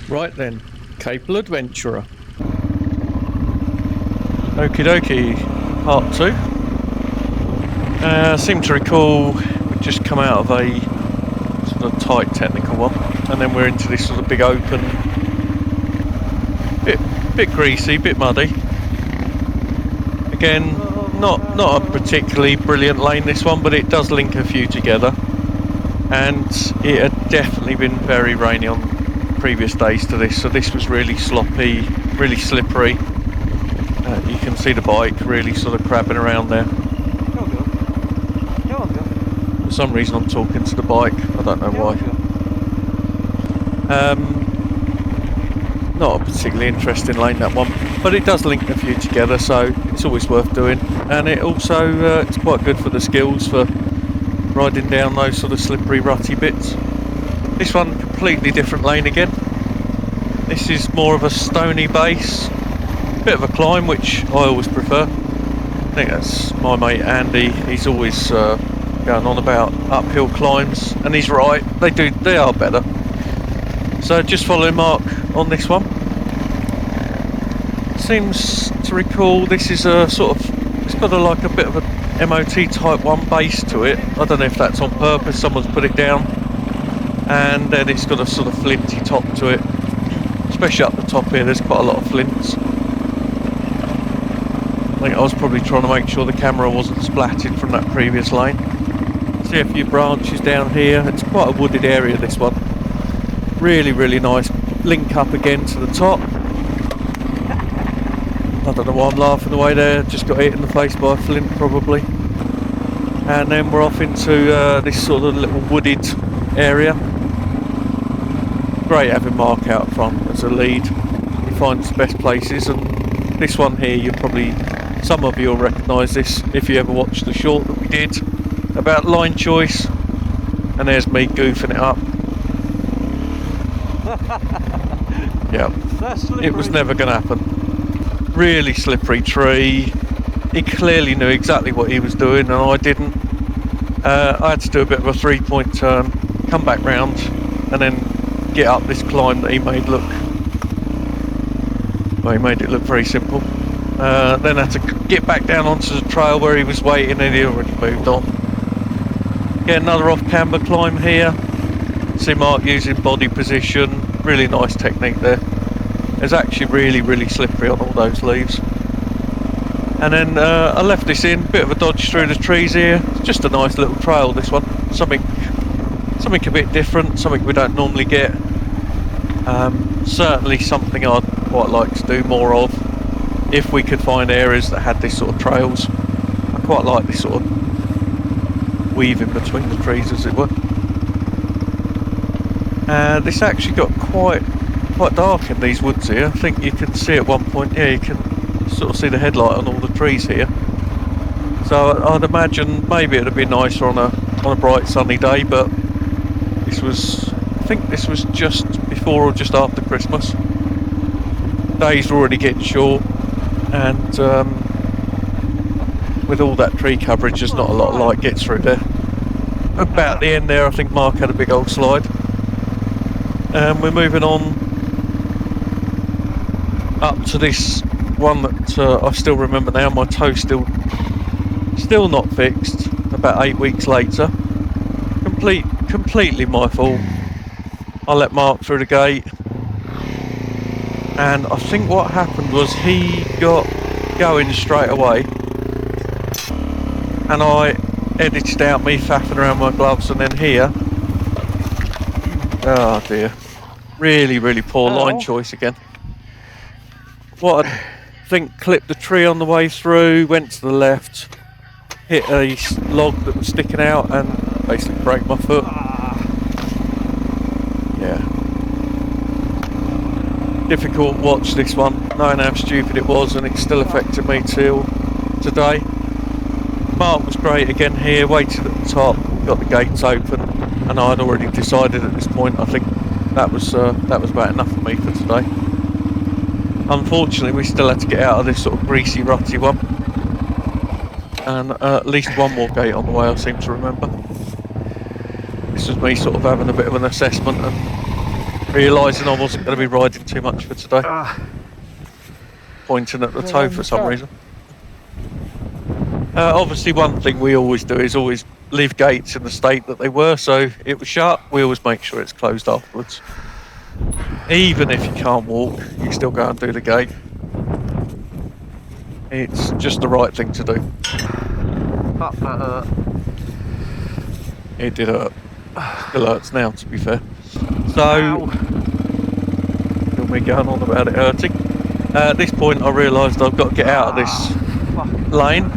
Right then, Capel Adventurer. Okie dokie, part 2. I seem to recall we'd just come out of a sort of tight technical one, and then we're into this sort of big open, bit greasy, bit muddy. Again, not a particularly brilliant lane this one, but it does link a few together. And it had definitely been very rainy on previous days to this, so this was really sloppy, really slippery. You can see the bike really sort of crabbing around there. For some reason I'm talking to the bike, I don't know why. Not a particularly interesting lane, that one, but it does link a few together, so it's always worth doing. And it also, it's quite good for the skills for riding down those sort of slippery, rutty bits. This one, completely different lane again. This is more of a stony base, bit of a climb, which I always prefer. I think that's my mate Andy. He's always going on about uphill climbs, and he's right. They are better. So just following Mark on this one. Seems to recall this is a sort of, it's got like a bit of a MOT Type 1 base to it. I don't know if that's on purpose, someone's put it down. And then it's got a sort of flinty top to it. Especially up the top here, there's quite a lot of flints. I think I was probably trying to make sure the camera wasn't splatted from that previous lane. See a few branches down here. It's quite a wooded area, this one. Really, really nice. Link up again to the top. I don't know why I'm laughing away there. Just got hit in the face by a flint, probably. And then we're off into this sort of little wooded area. Great having Mark out front as a lead. He finds the best places, and this one here, some of you will recognise this if you ever watched the short that we did about line choice. And there's me goofing it up. Yeah, it was never going to happen. Really slippery tree. He clearly knew exactly what he was doing, and I didn't. I had to do a bit of a 3-point turn, come back round, and then get up this climb that he made look. Well, he made it look very simple. Then had to get back down onto the trail where he was waiting, and he already moved on. Get another off-camber climb here. See Mark using body position. Really nice technique there. It's actually really, really slippery on all those leaves. And then I left this in, bit of a dodge through the trees here. It's just a nice little trail, this one. Something a bit different, something we don't normally get. Certainly something I'd quite like to do more of, if we could find areas that had this sort of trails. I quite like this sort of weaving between the trees, as it were. This actually got quite dark in these woods here. I think you can see at one point, yeah, you can sort of see the headlight on all the trees here. So I'd imagine maybe it'd be nicer on a bright sunny day, but I think this was just before or just after Christmas. Days were already getting short, and with all that tree coverage, there's not a lot of light gets through there. About the end there, I think Mark had a big old slide. And we're moving on up to this one that I still remember now. My toe's still not fixed. About 8 weeks later, completely my fault. I let Mark through the gate, and I think what happened was he got going straight away, and I edited out me faffing around my gloves, and then here, oh dear, really, really poor line choice again. What I think, clipped the tree on the way through, went to the left, hit a log that was sticking out, and basically broke my foot. Yeah. Difficult watch, this one, knowing how stupid it was, and it still affected me till today. Mark was great again here, waited at the top, got the gates open, and I'd already decided at this point, I think that was about enough for me for today. Unfortunately, we still had to get out of this sort of greasy, rutty one. And at least one more gate on the way, I seem to remember. This was me sort of having a bit of an assessment and realising I wasn't going to be riding too much for today. Pointing at the toe for some reason. Obviously one thing we always do is always leave gates in the state that they were, so it was shut. We always make sure it's closed afterwards. Even if you can't walk, you still go and do the gate. It's just the right thing to do. That hurt. It did hurt. Still hurts now, to be fair. So, still me going on about it hurting. At this point I realised I've got to get out of this lane.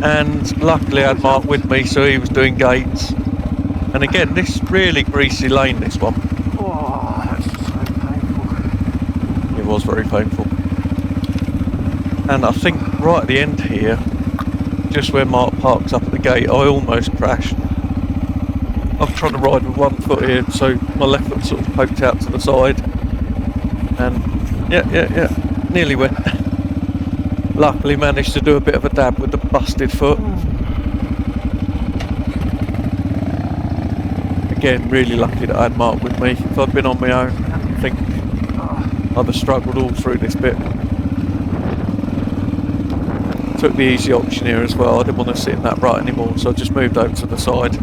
And luckily I had Mark with me, so he was doing gates. And again, this really greasy lane, this one. Oh, that's so painful. It was very painful. And I think right at the end here, just where Mark parks up at the gate, I almost crashed. I'm trying to ride with one foot here, so my left foot sort of poked out to the side. And yeah, nearly went. Luckily managed to do a bit of a dab with the busted foot. Again, really lucky that I had Mark with me. If I'd been on my own, I think I'd have struggled all through this bit. Took the easy option here as well. I didn't want to sit in that rut anymore, so I just moved over to the side.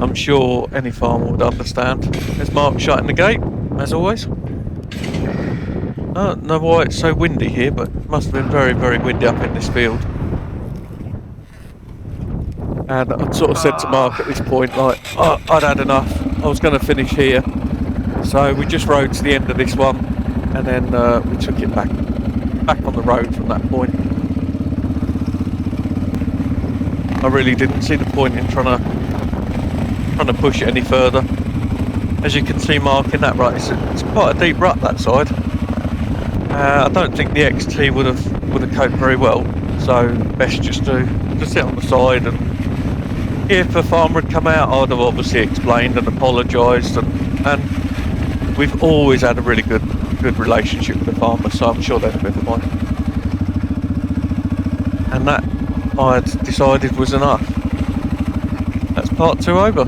I'm sure any farmer would understand. There's Mark shutting the gate, as always. I don't know why it's so windy here, but it must have been very, very windy up in this field. And I sort of said to Mark at this point, like, oh, I'd had enough. I was going to finish here. So we just rode to the end of this one, and then we took it back on the road from that point. I really didn't see the point in trying to push it any further. As you can see, Mark, in that rut, it's quite a deep rut that side. I don't think the XT would have coped very well, so best just to sit on the side. And if a farmer had come out, I'd have obviously explained and apologised, and we've always had a really good relationship with the farmer, so I'm sure they'd have been fine. And that I had decided was enough. That's part 2 over.